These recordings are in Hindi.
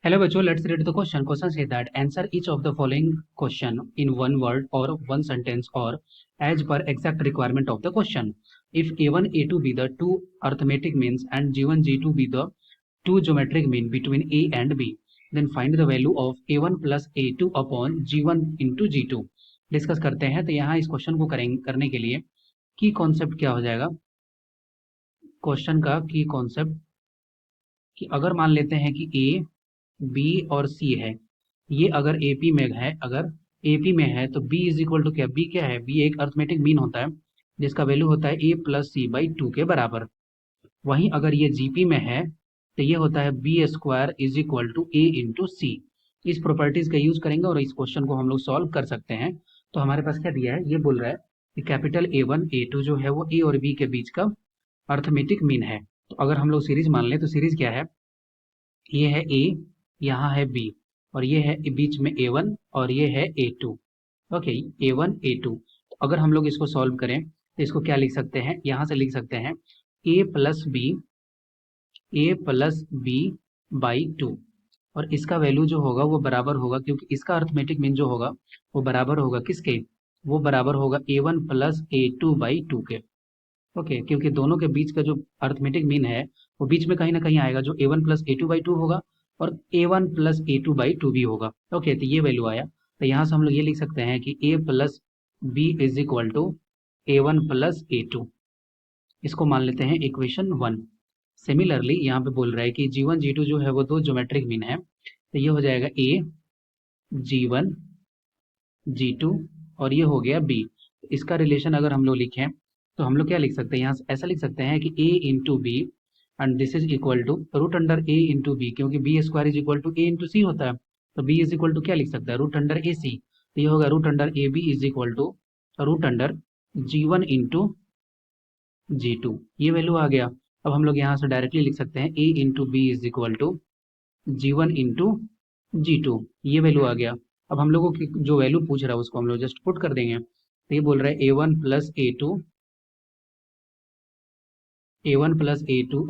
Hello बच्चों, let's read the question. Question says that answer each of the following question in one word or one sentence or as per exact requirement of the question. If A1, A2 be the two arithmetic means and G1, G2 be the two geometric mean between A and B, then find the value of A1 plus A2 upon G1 into G2. Discuss करते हैं। तो यहाँ इस क्वेश्चन को करने के लिए की कॉन्सेप्ट क्या हो जाएगा, क्वेश्चन का की कॉन्सेप्ट कि अगर मान लेते हैं कि A, B और C है, ये अगर AP में है, अगर AP में है तो B इज इक्वल टू क्या, B क्या है, B एक अर्थमेटिक मीन होता है जिसका वैल्यू होता है A प्लस सी बाई 2 के बराबर। वहीं अगर ये GP में है तो ये होता है B square is equal to A into c. इस प्रॉपर्टीज का यूज करेंगे और इस क्वेश्चन को हम लोग सॉल्व कर सकते हैं। तो हमारे पास क्या दिया है, ये बोल रहा है कि कैपिटल A1 A2 जो है वो A और B के बीच का अर्थमेटिक मीन है। तो अगर हम लोग सीरीज मान लें तो सीरीज क्या है, ये है A, यहाँ है B और ये है बीच में A1 और ये है A2। Okay, A1 A2। तो अगर हम लोग इसको सॉल्व करें तो इसको क्या लिख सकते हैं, यहाँ से लिख सकते हैं A प्लस बी बाई 2 और इसका वैल्यू जो होगा वो बराबर होगा, क्योंकि इसका अर्थमेटिक मीन जो होगा वो बराबर होगा किसके, वो बराबर होगा A1 प्लस A2 बाई 2 के। ओके, क्योंकि दोनों के बीच का जो अर्थमेटिक मीन है वो बीच में कहीं ना कहीं आएगा, जो A1 प्लस A2 बाई 2 होगा और A1 प्लस A2 बाई 2 भी होगा। ओके, तो ये वैल्यू आया। तो यहाँ से हम लोग ये लिख सकते हैं कि A plus B is equal to A1 plus A2। इसको मान लेते हैं इक्वेशन 1। सिमिलरली यहाँ पे बोल रहा है कि G1 G2 जो है वो दो ज्योमेट्रिक मीन है, तो ये हो जाएगा A G1 G2 और ये हो गया B। इसका रिलेशन अगर हम लोग लिखें तो हम लोग क्या लिख सकते हैं, यहाँ से ऐसा लिख सकते हैं कि A into b and this is equal to root under A into b, क्योंकि b square is equal to A into c होता है। तो B इज इक्वल टू क्या लिख सकता है, रूट अंडर ए सी। तो ये होगा root under A B is equal to root under G1 into G2। ये वैल्यू आ गया। अब हम लोग यहाँ से डायरेक्टली लिख सकते हैं A into B is equal to G1 into G2। ये वैल्यू आ गया। अब हम लोगों की जो वैल्यू पूछ रहा है उसको हम लोग जस्ट पुट कर देंगे। तो ये बोल रहा है A1 plus A2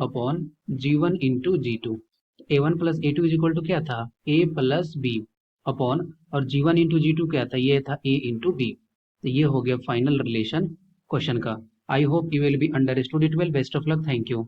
upon G1 into G2। A1 plus A2 is equal to क्या था, A प्लस बी अपॉन, और G1 इंटू G2 क्या था, ये था A इंटू बी। तो ये हो गया फाइनल रिलेशन क्वेश्चन का। I hope you will be understood it well. Best of luck, thank you.